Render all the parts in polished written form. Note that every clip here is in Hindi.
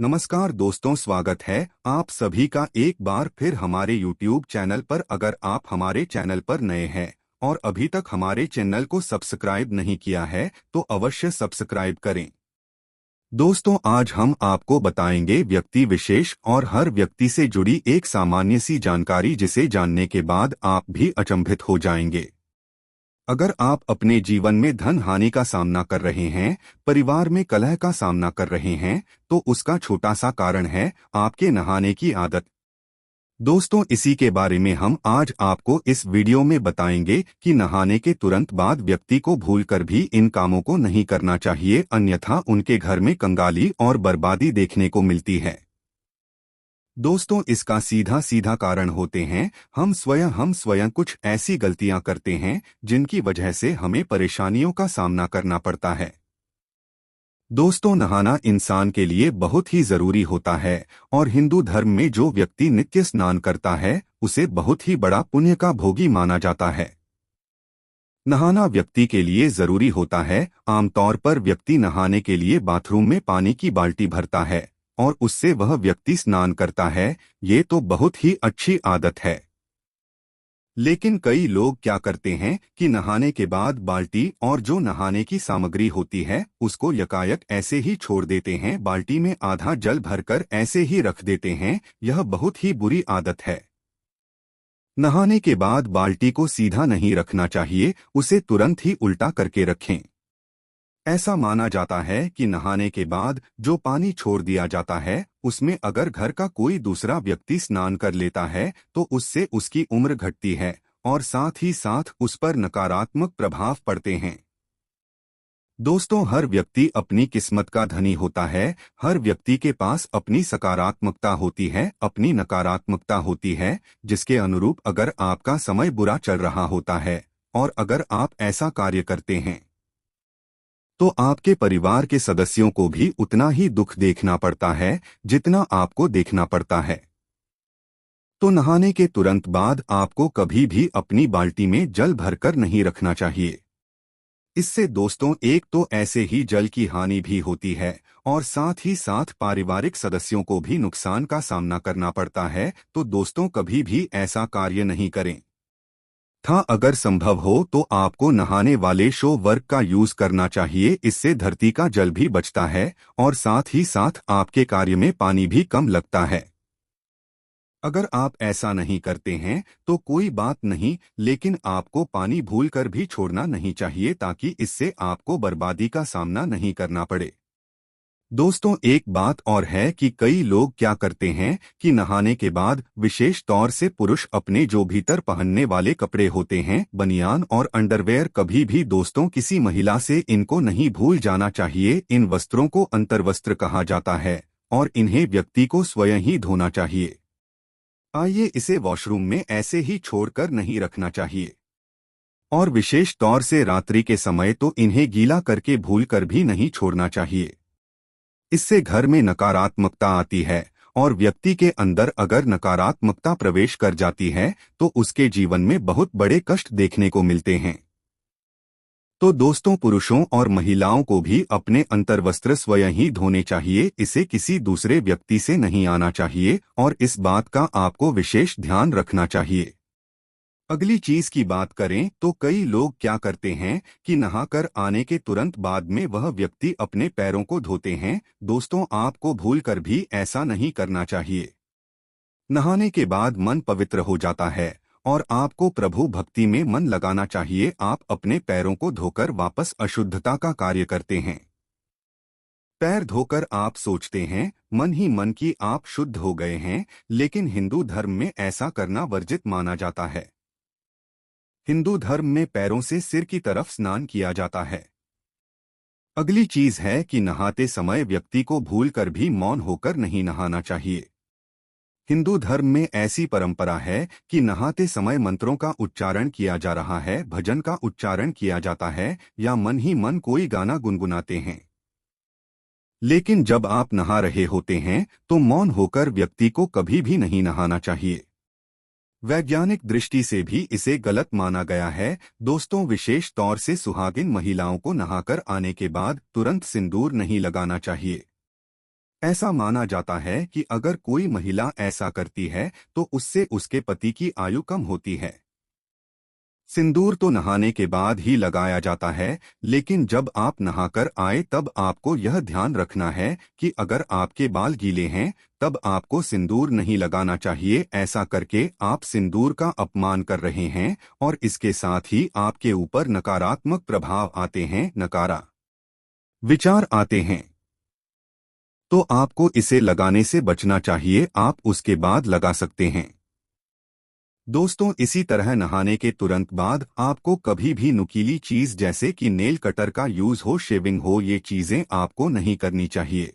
नमस्कार दोस्तों, स्वागत है आप सभी का एक बार फिर हमारे YouTube चैनल पर। अगर आप हमारे चैनल पर नए हैं और अभी तक हमारे चैनल को सब्सक्राइब नहीं किया है तो अवश्य सब्सक्राइब करें। दोस्तों, आज हम आपको बताएंगे व्यक्ति विशेष और हर व्यक्ति से जुड़ी एक सामान्य सी जानकारी, जिसे जानने के बाद आप भी अचंभित हो जाएंगे। अगर आप अपने जीवन में धन हानि का सामना कर रहे हैं, परिवार में कलह का सामना कर रहे हैं, तो उसका छोटा सा कारण है आपके नहाने की आदत। दोस्तों, इसी के बारे में हम आज आपको इस वीडियो में बताएंगे कि नहाने के तुरंत बाद व्यक्ति को भूलकर भी इन कामों को नहीं करना चाहिए, अन्यथा उनके घर में कंगाली और बर्बादी देखने को मिलती है। दोस्तों, इसका सीधा सीधा कारण होते हैं हम स्वयं कुछ ऐसी गलतियां करते हैं जिनकी वजह से हमें परेशानियों का सामना करना पड़ता है। दोस्तों, नहाना इंसान के लिए बहुत ही जरूरी होता है और हिंदू धर्म में जो व्यक्ति नित्य स्नान करता है उसे बहुत ही बड़ा पुण्य का भोगी माना जाता है। नहाना व्यक्ति के लिए जरूरी होता है। आमतौर पर व्यक्ति नहाने के लिए बाथरूम में पानी की बाल्टी भरता है और उससे वह व्यक्ति स्नान करता है। ये तो बहुत ही अच्छी आदत है। लेकिन कई लोग क्या करते हैं कि नहाने के बाद बाल्टी और जो नहाने की सामग्री होती है उसको यकायक ऐसे ही छोड़ देते हैं, बाल्टी में आधा जल भरकर ऐसे ही रख देते हैं। यह बहुत ही बुरी आदत है। नहाने के बाद बाल्टी को सीधा नहीं रखना चाहिए, उसे तुरंत ही उल्टा करके रखें। ऐसा माना जाता है कि नहाने के बाद जो पानी छोड़ दिया जाता है उसमें अगर घर का कोई दूसरा व्यक्ति स्नान कर लेता है तो उससे उसकी उम्र घटती है और साथ ही साथ उस पर नकारात्मक प्रभाव पड़ते हैं। दोस्तों, हर व्यक्ति अपनी किस्मत का धनी होता है। हर व्यक्ति के पास अपनी सकारात्मकता होती है, अपनी नकारात्मकता होती है, जिसके अनुरूप अगर आपका समय बुरा चल रहा होता है और अगर आप ऐसा कार्य करते हैं तो आपके परिवार के सदस्यों को भी उतना ही दुख देखना पड़ता है जितना आपको देखना पड़ता है। तो नहाने के तुरंत बाद आपको कभी भी अपनी बाल्टी में जल भरकर नहीं रखना चाहिए। इससे दोस्तों, एक तो ऐसे ही जल की हानि भी होती है और साथ ही साथ पारिवारिक सदस्यों को भी नुकसान का सामना करना पड़ता है। तो दोस्तों, कभी भी ऐसा कार्य नहीं करें। अगर संभव हो तो आपको नहाने वाले शो वर्क का यूज करना चाहिए। इससे धरती का जल भी बचता है और साथ ही साथ आपके कार्य में पानी भी कम लगता है। अगर आप ऐसा नहीं करते हैं तो कोई बात नहीं, लेकिन आपको पानी भूलकर भी छोड़ना नहीं चाहिए ताकि इससे आपको बर्बादी का सामना नहीं करना पड़े। दोस्तों, एक बात और है कि कई लोग क्या करते हैं कि नहाने के बाद विशेष तौर से पुरुष अपने जो भीतर पहनने वाले कपड़े होते हैं, बनियान और अंडरवेयर, कभी भी दोस्तों किसी महिला से इनको नहीं भूल जाना चाहिए। इन वस्त्रों को अंतर्वस्त्र कहा जाता है और इन्हें व्यक्ति को स्वयं ही धोना चाहिए। आइए, इसे वॉशरूम में ऐसे ही छोड़कर नहीं रखना चाहिए और विशेष तौर से रात्रि के समय तो इन्हें गीला करके भूलकर भी नहीं छोड़ना चाहिए। इससे घर में नकारात्मकता आती है और व्यक्ति के अंदर अगर नकारात्मकता प्रवेश कर जाती है तो उसके जीवन में बहुत बड़े कष्ट देखने को मिलते हैं। तो दोस्तों, पुरुषों और महिलाओं को भी अपने अंतर्वस्त्र स्वयं ही धोने चाहिए। इसे किसी दूसरे व्यक्ति से नहीं आना चाहिए और इस बात का आपको विशेष ध्यान रखना चाहिए। अगली चीज की बात करें तो कई लोग क्या करते हैं कि नहाकर आने के तुरंत बाद में वह व्यक्ति अपने पैरों को धोते हैं। दोस्तों, आपको भूलकर भी ऐसा नहीं करना चाहिए। नहाने के बाद मन पवित्र हो जाता है और आपको प्रभु भक्ति में मन लगाना चाहिए। आप अपने पैरों को धोकर वापस अशुद्धता का कार्य करते हैं। पैर धोकर आप सोचते हैं मन ही मन की आप शुद्ध हो गए हैं, लेकिन हिंदू धर्म में ऐसा करना वर्जित माना जाता है। हिंदू धर्म में पैरों से सिर की तरफ स्नान किया जाता है। अगली चीज है कि नहाते समय व्यक्ति को भूलकर भी मौन होकर नहीं नहाना चाहिए। हिंदू धर्म में ऐसी परंपरा है कि नहाते समय मंत्रों का उच्चारण किया जा रहा है, भजन का उच्चारण किया जाता है या मन ही मन कोई गाना गुनगुनाते हैं। लेकिन जब आप नहा रहे होते हैं तो मौन होकर व्यक्ति को कभी भी नहीं नहाना चाहिए। वैज्ञानिक दृष्टि से भी इसे गलत माना गया है। दोस्तों, विशेष तौर से सुहागिन महिलाओं को नहाकर आने के बाद तुरंत सिंदूर नहीं लगाना चाहिए। ऐसा माना जाता है कि अगर कोई महिला ऐसा करती है तो उससे उसके पति की आयु कम होती है। सिंदूर तो नहाने के बाद ही लगाया जाता है, लेकिन जब आप नहाकर आए तब आपको यह ध्यान रखना है कि अगर आपके बाल गीले हैं तब आपको सिंदूर नहीं लगाना चाहिए। ऐसा करके आप सिंदूर का अपमान कर रहे हैं और इसके साथ ही आपके ऊपर नकारात्मक प्रभाव आते हैं, नकारा विचार आते हैं। तो आपको इसे लगाने से बचना चाहिए, आप उसके बाद लगा सकते हैं। दोस्तों, इसी तरह नहाने के तुरंत बाद आपको कभी भी नुकीली चीज जैसे कि नेल कटर का यूज हो, शेविंग हो, ये चीजें आपको नहीं करनी चाहिए।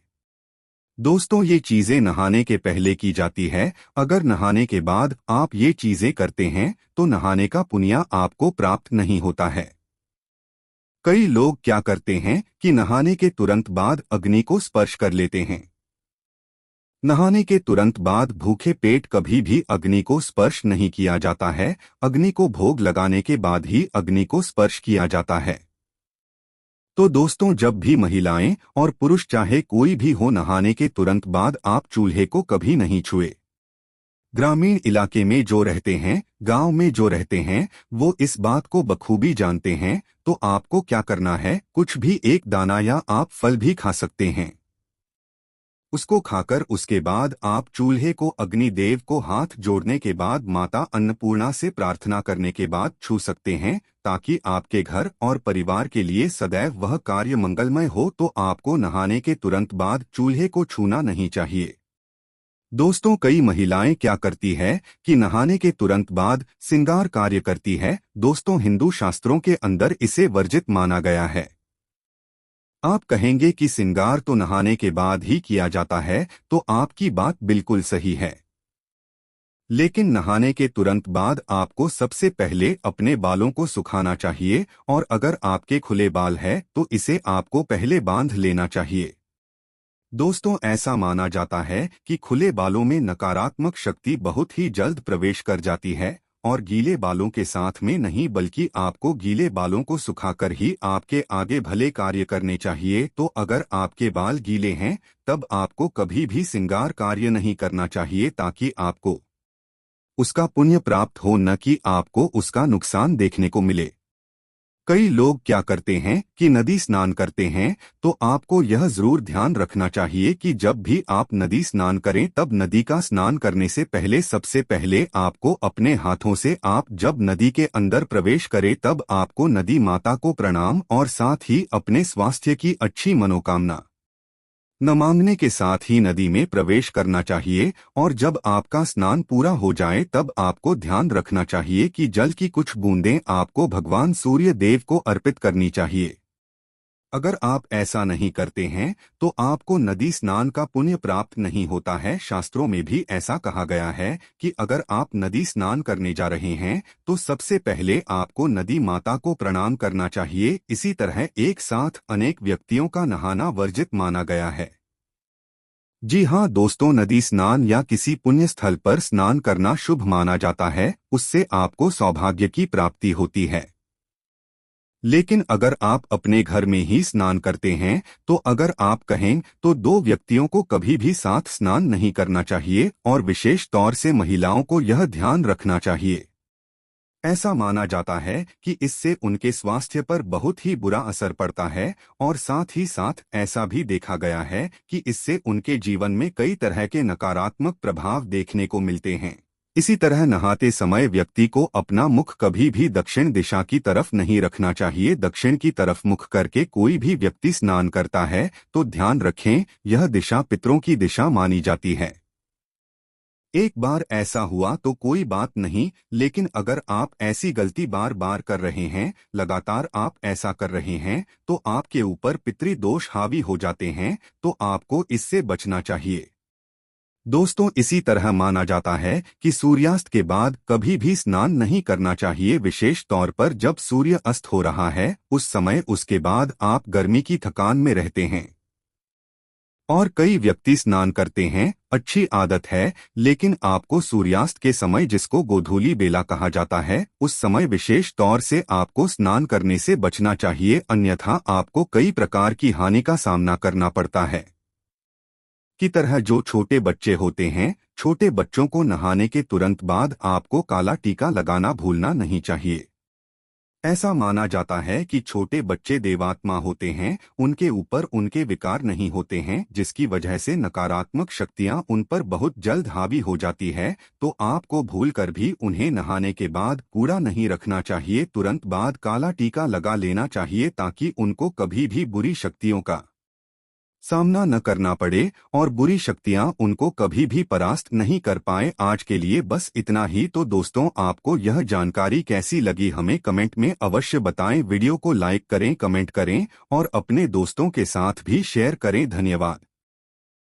दोस्तों, ये चीजें नहाने के पहले की जाती है। अगर नहाने के बाद आप ये चीजें करते हैं तो नहाने का पुण्य आपको प्राप्त नहीं होता है। कई लोग क्या करते हैं कि नहाने के तुरंत बाद अग्नि को स्पर्श कर लेते हैं। नहाने के तुरंत बाद भूखे पेट कभी भी अग्नि को स्पर्श नहीं किया जाता है। अग्नि को भोग लगाने के बाद ही अग्नि को स्पर्श किया जाता है। तो दोस्तों, जब भी महिलाएं और पुरुष चाहे कोई भी हो, नहाने के तुरंत बाद आप चूल्हे को कभी नहीं छुए। ग्रामीण इलाके में जो रहते हैं, गांव में जो रहते हैं, वो इस बात को बखूबी जानते हैं। तो आपको क्या करना है, कुछ भी एक दाना या आप फल भी खा सकते हैं। उसको खाकर उसके बाद आप चूल्हे को अग्नि देव को हाथ जोड़ने के बाद माता अन्नपूर्णा से प्रार्थना करने के बाद छू सकते हैं, ताकि आपके घर और परिवार के लिए सदैव वह कार्य मंगलमय हो। तो आपको नहाने के तुरंत बाद चूल्हे को छूना नहीं चाहिए। दोस्तों, कई महिलाएं क्या करती है कि नहाने के तुरंत बाद श्रृंगार कार्य करती है। दोस्तों, हिंदू शास्त्रों के अंदर इसे वर्जित माना गया है। आप कहेंगे कि श्रृंगार तो नहाने के बाद ही किया जाता है, तो आपकी बात बिल्कुल सही है। लेकिन नहाने के तुरंत बाद आपको सबसे पहले अपने बालों को सुखाना चाहिए, और अगर आपके खुले बाल है तो इसे आपको पहले बांध लेना चाहिए। दोस्तों, ऐसा माना जाता है कि खुले बालों में नकारात्मक शक्ति बहुत ही जल्द प्रवेश कर जाती है, और गीले बालों के साथ में नहीं, बल्कि आपको गीले बालों को सुखाकर ही आपके आगे भले कार्य करने चाहिए। तो अगर आपके बाल गीले हैं तब आपको कभी भी श्रृंगार कार्य नहीं करना चाहिए, ताकि आपको उसका पुण्य प्राप्त हो, न कि आपको उसका नुकसान देखने को मिले। कई लोग क्या करते हैं कि नदी स्नान करते हैं, तो आपको यह जरूर ध्यान रखना चाहिए कि जब भी आप नदी स्नान करें तब नदी का स्नान करने से पहले सबसे पहले आपको अपने हाथों से, आप जब नदी के अंदर प्रवेश करें तब आपको नदी माता को प्रणाम और साथ ही अपने स्वास्थ्य की अच्छी मनोकामना न मांगने के साथ ही नदी में प्रवेश करना चाहिए। और जब आपका स्नान पूरा हो जाए तब आपको ध्यान रखना चाहिए कि जल की कुछ बूंदें आपको भगवान सूर्य देव को अर्पित करनी चाहिए। अगर आप ऐसा नहीं करते हैं तो आपको नदी स्नान का पुण्य प्राप्त नहीं होता है। शास्त्रों में भी ऐसा कहा गया है कि अगर आप नदी स्नान करने जा रहे हैं तो सबसे पहले आपको नदी माता को प्रणाम करना चाहिए। इसी तरह एक साथ अनेक व्यक्तियों का नहाना वर्जित माना गया है। जी हाँ दोस्तों, नदी स्नान या किसी पुण्य स्थल पर स्नान करना शुभ माना जाता है, उससे आपको सौभाग्य की प्राप्ति होती है। लेकिन अगर आप अपने घर में ही स्नान करते हैं तो अगर आप कहें तो दो व्यक्तियों को कभी भी साथ स्नान नहीं करना चाहिए, और विशेष तौर से महिलाओं को यह ध्यान रखना चाहिए। ऐसा माना जाता है कि इससे उनके स्वास्थ्य पर बहुत ही बुरा असर पड़ता है, और साथ ही साथ ऐसा भी देखा गया है कि इससे उनके जीवन में कई तरह के नकारात्मक प्रभाव देखने को मिलते हैं। इसी तरह नहाते समय व्यक्ति को अपना मुख कभी भी दक्षिण दिशा की तरफ नहीं रखना चाहिए। दक्षिण की तरफ मुख करके कोई भी व्यक्ति स्नान करता है तो ध्यान रखें, यह दिशा पितरों की दिशा मानी जाती है। एक बार ऐसा हुआ तो कोई बात नहीं, लेकिन अगर आप ऐसी गलती बार बार कर रहे हैं, लगातार आप ऐसा कर रहे हैं, तो आपके ऊपर पितृदोष हावी हो जाते हैं। तो आपको इससे बचना चाहिए। दोस्तों, इसी तरह माना जाता है कि सूर्यास्त के बाद कभी भी स्नान नहीं करना चाहिए, विशेष तौर पर जब सूर्य अस्त हो रहा है उस समय। उसके बाद आप गर्मी की थकान में रहते हैं और कई व्यक्ति स्नान करते हैं, अच्छी आदत है, लेकिन आपको सूर्यास्त के समय, जिसको गोधूली बेला कहा जाता है, उस समय विशेष तौर से आपको स्नान करने से बचना चाहिए, अन्यथा आपको कई प्रकार की हानि का सामना करना पड़ता है। की तरह जो छोटे बच्चे होते हैं, छोटे बच्चों को नहाने के तुरंत बाद आपको काला टीका लगाना भूलना नहीं चाहिए। ऐसा माना जाता है कि छोटे बच्चे देवात्मा होते हैं, उनके ऊपर उनके विकार नहीं होते हैं, जिसकी वजह से नकारात्मक शक्तियां उन पर बहुत जल्द हावी हो जाती है। तो आपको भूलकर भी उन्हें नहाने के बाद कूड़ा नहीं रखना चाहिए, तुरंत बाद काला टीका लगा लेना चाहिए ताकि उनको कभी भी बुरी शक्तियों का सामना न करना पड़े और बुरी शक्तियां उनको कभी भी परास्त नहीं कर पाए। आज के लिए बस इतना ही। तो दोस्तों, आपको यह जानकारी कैसी लगी हमें कमेंट में अवश्य बताएं। वीडियो को लाइक करें, कमेंट करें और अपने दोस्तों के साथ भी शेयर करें। धन्यवाद।